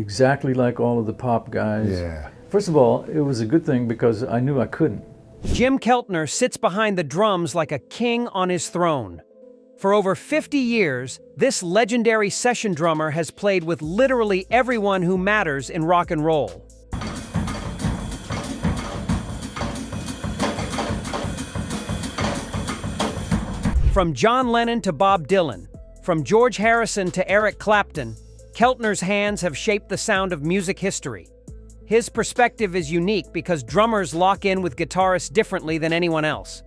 exactly like all of the pop guys. Yeah. First of all, it was a good thing because I knew I couldn't. Jim Keltner sits behind the drums like a king on his throne. For over 50 years, this legendary session drummer has played with literally everyone who matters in rock and roll. From John Lennon to Bob Dylan, from George Harrison to Eric Clapton, Keltner's hands have shaped the sound of music history. His perspective is unique because drummers lock in with guitarists differently than anyone else.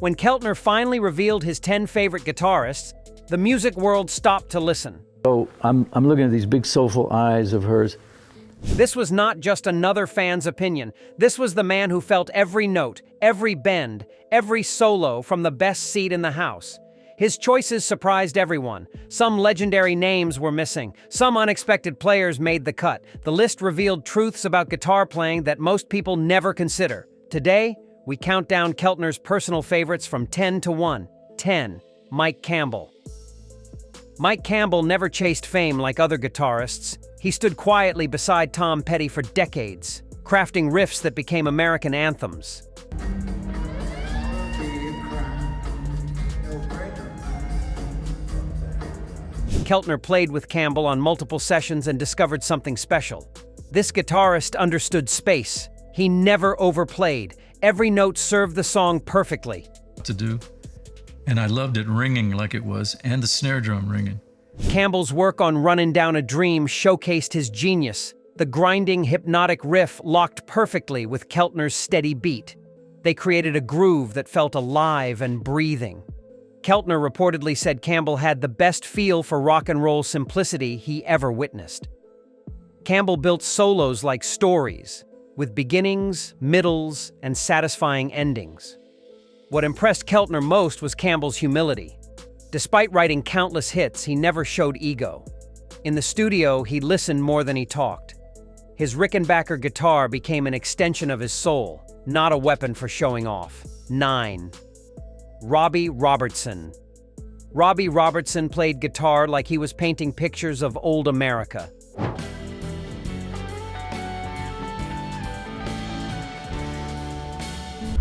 When Keltner finally revealed his 10 favorite guitarists, the music world stopped to listen. So I'm looking at these big soulful eyes of hers. This was not just another fan's opinion. This was the man who felt every note, every bend, every solo from the best seat in the house. His choices surprised everyone. Some legendary names were missing. Some unexpected players made the cut. The list revealed truths about guitar playing that most people never consider. Today, we count down Keltner's personal favorites from 10 to 1. 10. Mike Campbell. Mike Campbell never chased fame like other guitarists. He stood quietly beside Tom Petty for decades, crafting riffs that became American anthems. Keltner played with Campbell on multiple sessions and discovered something special. This guitarist understood space. He never overplayed. Every note served the song perfectly. To do, and I loved it ringing like it was, and the snare drum ringing. Campbell's work on Runnin' Down a Dream showcased his genius. The grinding, hypnotic riff locked perfectly with Keltner's steady beat. They created a groove that felt alive and breathing. Keltner reportedly said Campbell had the best feel for rock and roll simplicity he ever witnessed. Campbell built solos like stories, with beginnings, middles, and satisfying endings. What impressed Keltner most was Campbell's humility. Despite writing countless hits, he never showed ego. In the studio, he listened more than he talked. His Rickenbacker guitar became an extension of his soul, not a weapon for showing off. 9. Robbie Robertson. Robbie Robertson played guitar like he was painting pictures of old America.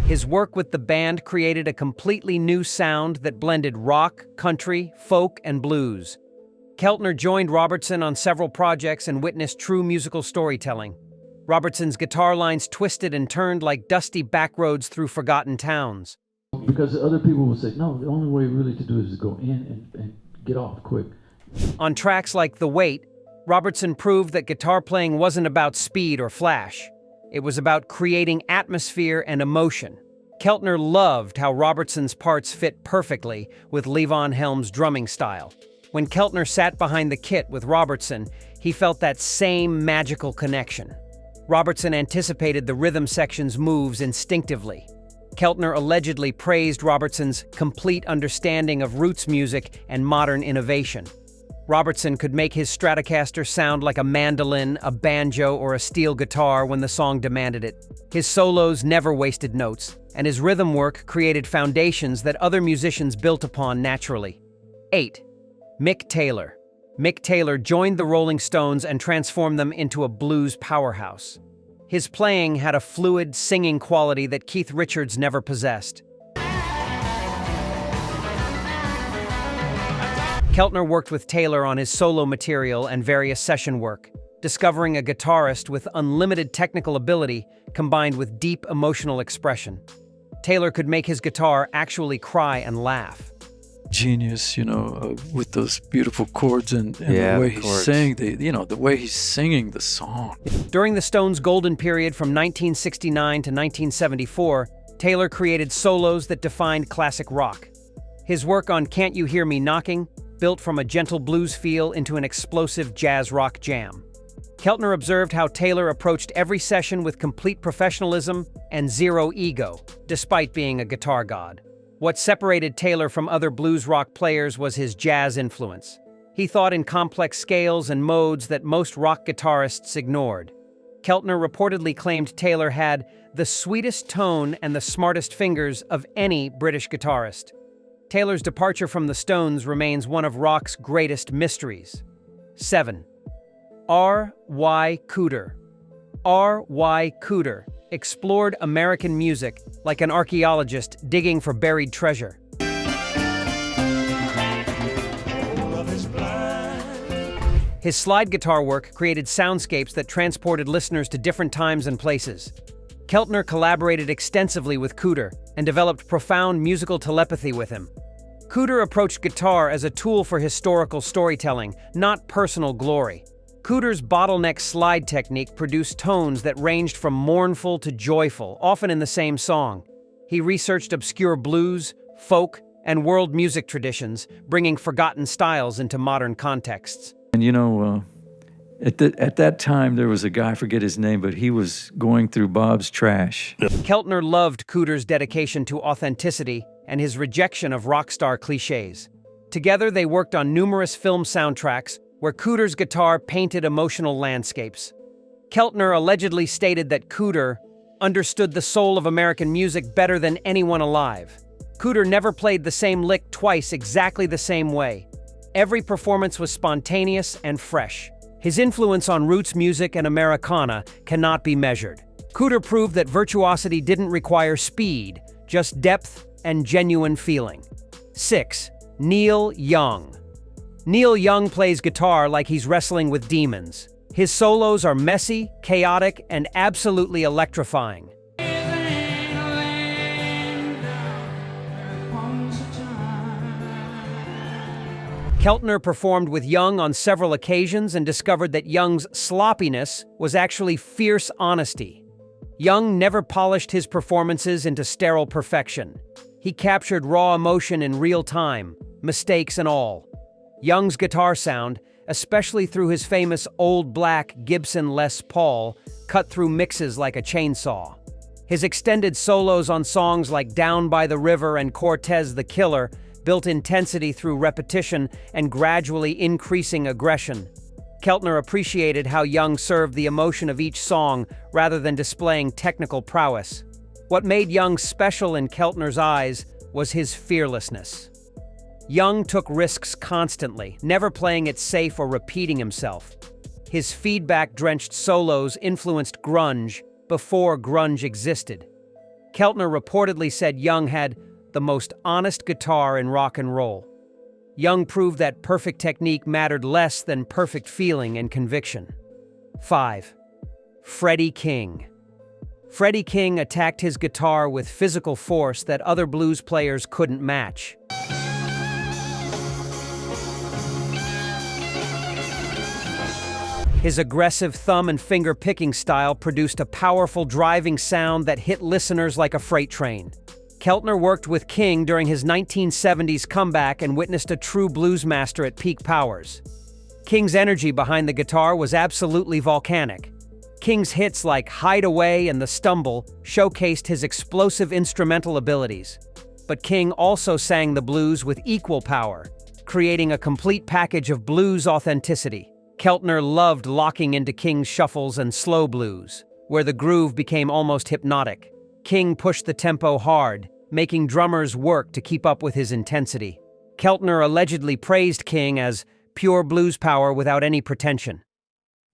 His work with the band created a completely new sound that blended rock, country, folk, and blues. Keltner joined Robertson on several projects and witnessed true musical storytelling. Robertson's guitar lines twisted and turned like dusty backroads through forgotten towns. Because other people will say, no, the only way really to do it is to go in and get off quick. On tracks like The Wait, Robertson proved that guitar playing wasn't about speed or flash. It was about creating atmosphere and emotion. Keltner loved how Robertson's parts fit perfectly with Levon Helm's drumming style. When Keltner sat behind the kit with Robertson, he felt that same magical connection. Robertson anticipated the rhythm section's moves instinctively. Keltner allegedly praised Robertson's complete understanding of roots music and modern innovation. Robertson could make his Stratocaster sound like a mandolin, a banjo, or a steel guitar when the song demanded it. His solos never wasted notes, and his rhythm work created foundations that other musicians built upon naturally. 8. Mick Taylor. Mick Taylor joined the Rolling Stones and transformed them into a blues powerhouse. His playing had a fluid, singing quality that Keith Richards never possessed. Keltner worked with Taylor on his solo material and various session work, discovering a guitarist with unlimited technical ability combined with deep emotional expression. Taylor could make his guitar actually cry and laugh. Genius, with those beautiful chords and Yeah, the way the he's chords. saying, the way he's singing the song. During the Stones' golden period from 1969 to 1974, Taylor created solos that defined classic rock. His work on Can't You Hear Me Knocking built from a gentle blues feel into an explosive jazz rock jam. Keltner observed how Taylor approached every session with complete professionalism and zero ego, despite being a guitar god. What separated Taylor from other blues rock players was his jazz influence. He thought in complex scales and modes that most rock guitarists ignored. Keltner reportedly claimed Taylor had the sweetest tone and the smartest fingers of any British guitarist. Taylor's departure from the Stones remains one of rock's greatest mysteries. 7. R.Y. Cooder. R.Y. Cooder explored American music like an archaeologist digging for buried treasure. His slide guitar work created soundscapes that transported listeners to different times and places. Keltner collaborated extensively with Cooder and developed profound musical telepathy with him. Cooder approached guitar as a tool for historical storytelling, not personal glory. Cooder's bottleneck slide technique produced tones that ranged from mournful to joyful, often in the same song. He researched obscure blues, folk, and world music traditions, bringing forgotten styles into modern contexts. And you know, at that time, there was a guy, I forget his name, but he was going through Bob's trash. Keltner loved Cooder's dedication to authenticity and his rejection of rock star cliches. Together, they worked on numerous film soundtracks where Cooder's guitar painted emotional landscapes. Keltner allegedly stated that Cooder understood the soul of American music better than anyone alive. Cooder never played the same lick twice exactly the same way. Every performance was spontaneous and fresh. His influence on roots music and Americana cannot be measured. Cooder proved that virtuosity didn't require speed, just depth and genuine feeling. 6. Neil Young. Neil Young plays guitar like he's wrestling with demons. His solos are messy, chaotic, and absolutely electrifying. Keltner performed with Young on several occasions and discovered that Young's sloppiness was actually fierce honesty. Young never polished his performances into sterile perfection. He captured raw emotion in real time, mistakes and all. Young's guitar sound, especially through his famous old black Gibson Les Paul, cut through mixes like a chainsaw. His extended solos on songs like Down by the River and Cortez the Killer built intensity through repetition and gradually increasing aggression. Keltner appreciated how Young served the emotion of each song rather than displaying technical prowess. What made Young special in Keltner's eyes was his fearlessness. Young took risks constantly, never playing it safe or repeating himself. His feedback-drenched solos influenced grunge before grunge existed. Keltner reportedly said Young had the most honest guitar in rock and roll. Young proved that perfect technique mattered less than perfect feeling and conviction. 5. Freddie King. Freddie King attacked his guitar with physical force that other blues players couldn't match. His aggressive thumb and finger picking style produced a powerful driving sound that hit listeners like a freight train. Keltner worked with King during his 1970s comeback and witnessed a true blues master at peak powers. King's energy behind the guitar was absolutely volcanic. King's hits like Hideaway and The Stumble showcased his explosive instrumental abilities. But King also sang the blues with equal power, creating a complete package of blues authenticity. Keltner loved locking into King's shuffles and slow blues, where the groove became almost hypnotic. King pushed the tempo hard, making drummers work to keep up with his intensity. Keltner allegedly praised King as pure blues power without any pretension.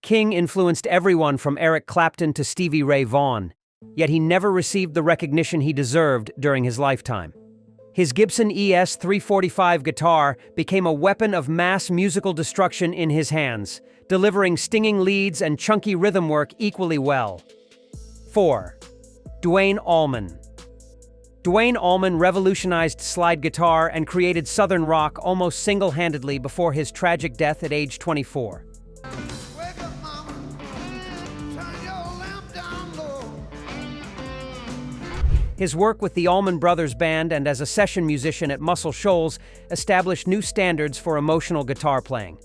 King influenced everyone from Eric Clapton to Stevie Ray Vaughan, yet he never received the recognition he deserved during his lifetime. His Gibson ES 345 guitar became a weapon of mass musical destruction in his hands, delivering stinging leads and chunky rhythm work equally well. 4. Duane Allman. Duane Allman revolutionized slide guitar and created Southern rock almost single-handedly before his tragic death at age 24. His work with the Allman Brothers Band and as a session musician at Muscle Shoals established new standards for emotional guitar playing.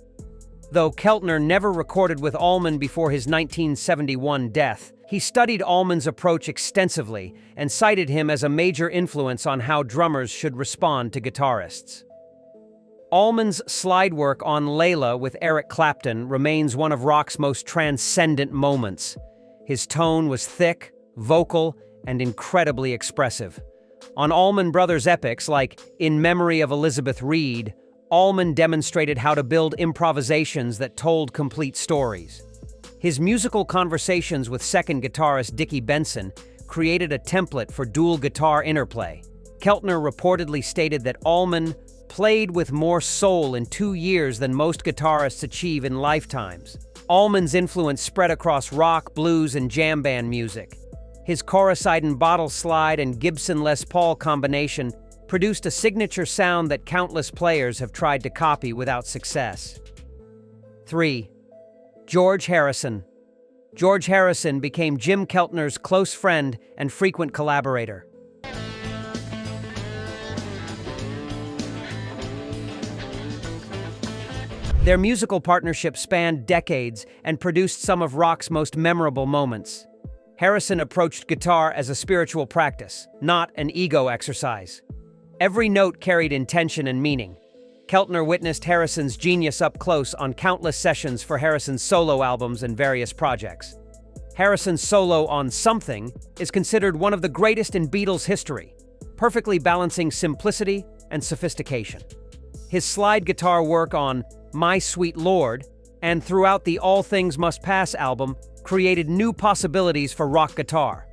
Though Keltner never recorded with Allman before his 1971 death, he studied Allman's approach extensively and cited him as a major influence on how drummers should respond to guitarists. Allman's slide work on Layla with Eric Clapton remains one of rock's most transcendent moments. His tone was thick, vocal, and incredibly expressive. On Allman Brothers epics like In Memory of Elizabeth Reed, Allman demonstrated how to build improvisations that told complete stories. His musical conversations with second guitarist Dickie Benson created a template for dual guitar interplay. Keltner reportedly stated that Allman played with more soul in 2 years than most guitarists achieve in lifetimes. Allman's influence spread across rock, blues, and jam band music. His Chorosidin bottle slide and Gibson Les Paul combination produced a signature sound that countless players have tried to copy without success. 3. George Harrison. George Harrison became Jim Keltner's close friend and frequent collaborator. Their musical partnership spanned decades and produced some of rock's most memorable moments. Harrison approached guitar as a spiritual practice, not an ego exercise. Every note carried intention and meaning. Keltner witnessed Harrison's genius up close on countless sessions for Harrison's solo albums and various projects. Harrison's solo on Something is considered one of the greatest in Beatles history, perfectly balancing simplicity and sophistication. His slide guitar work on My Sweet Lord and throughout the All Things Must Pass album created new possibilities for rock guitar.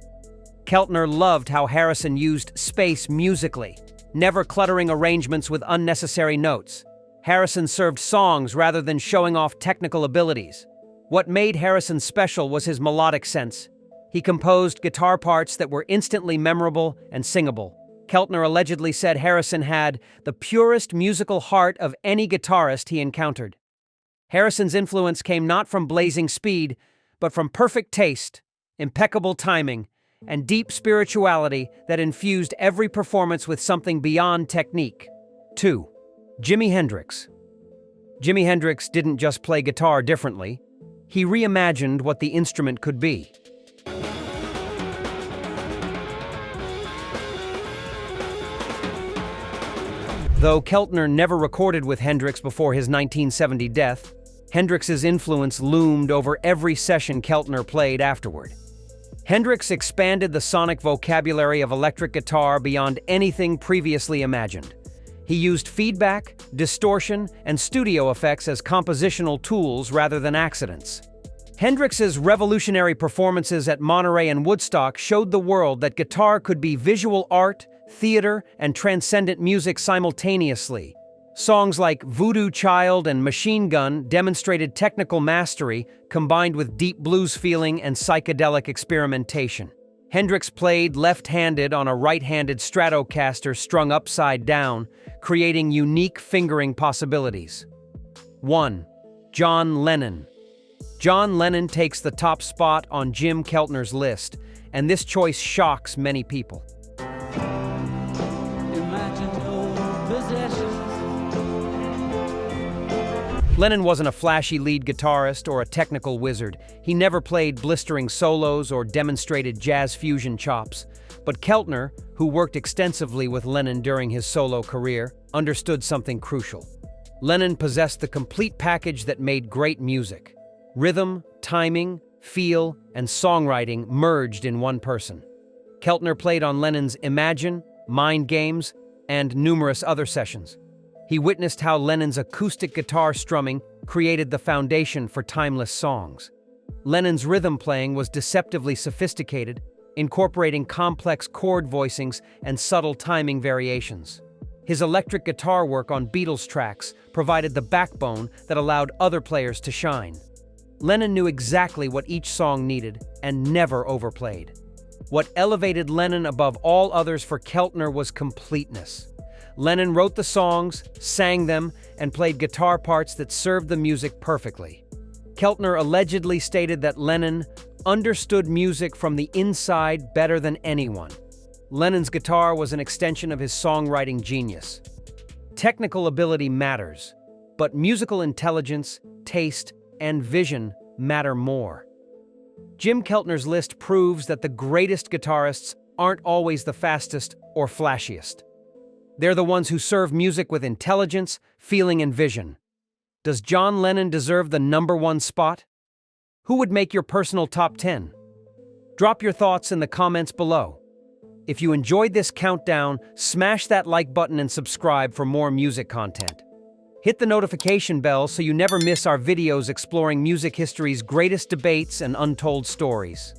Keltner loved how Harrison used space musically, never cluttering arrangements with unnecessary notes. Harrison served songs rather than showing off technical abilities. What made Harrison special was his melodic sense. He composed guitar parts that were instantly memorable and singable. Keltner allegedly said Harrison had the purest musical heart of any guitarist he encountered. Harrison's influence came not from blazing speed, but from perfect taste, impeccable timing, and deep spirituality that infused every performance with something beyond technique. 2. Jimi Hendrix. Jimi Hendrix didn't just play guitar differently, he reimagined what the instrument could be. Though Keltner never recorded with Hendrix before his 1970 death, Hendrix's influence loomed over every session Keltner played afterward. Hendrix expanded the sonic vocabulary of electric guitar beyond anything previously imagined. He used feedback, distortion, and studio effects as compositional tools rather than accidents. Hendrix's revolutionary performances at Monterey and Woodstock showed the world that guitar could be visual art, theater, and transcendent music simultaneously. Songs like Voodoo Child and Machine Gun demonstrated technical mastery combined with deep blues feeling and psychedelic experimentation. Hendrix played left-handed on a right-handed Stratocaster strung upside down, creating unique fingering possibilities. 1. John Lennon. John Lennon takes the top spot on Jim Keltner's list, and this choice shocks many people. Lennon wasn't a flashy lead guitarist or a technical wizard. He never played blistering solos or demonstrated jazz fusion chops. But Keltner, who worked extensively with Lennon during his solo career, understood something crucial. Lennon possessed the complete package that made great music. Rhythm, timing, feel, and songwriting merged in one person. Keltner played on Lennon's Imagine, Mind Games, and numerous other sessions. He witnessed how Lennon's acoustic guitar strumming created the foundation for timeless songs. Lennon's rhythm playing was deceptively sophisticated, incorporating complex chord voicings and subtle timing variations. His electric guitar work on Beatles tracks provided the backbone that allowed other players to shine. Lennon knew exactly what each song needed and never overplayed. What elevated Lennon above all others for Keltner was completeness. Lennon wrote the songs, sang them, and played guitar parts that served the music perfectly. Keltner allegedly stated that Lennon understood music from the inside better than anyone. Lennon's guitar was an extension of his songwriting genius. Technical ability matters, but musical intelligence, taste, and vision matter more. Jim Keltner's list proves that the greatest guitarists aren't always the fastest or flashiest. They're the ones who serve music with intelligence, feeling, and vision. Does John Lennon deserve the #1 spot? Who would make your personal top 10? Drop your thoughts in the comments below. If you enjoyed this countdown, smash that like button and subscribe for more music content. Hit the notification bell so you never miss our videos exploring music history's greatest debates and untold stories.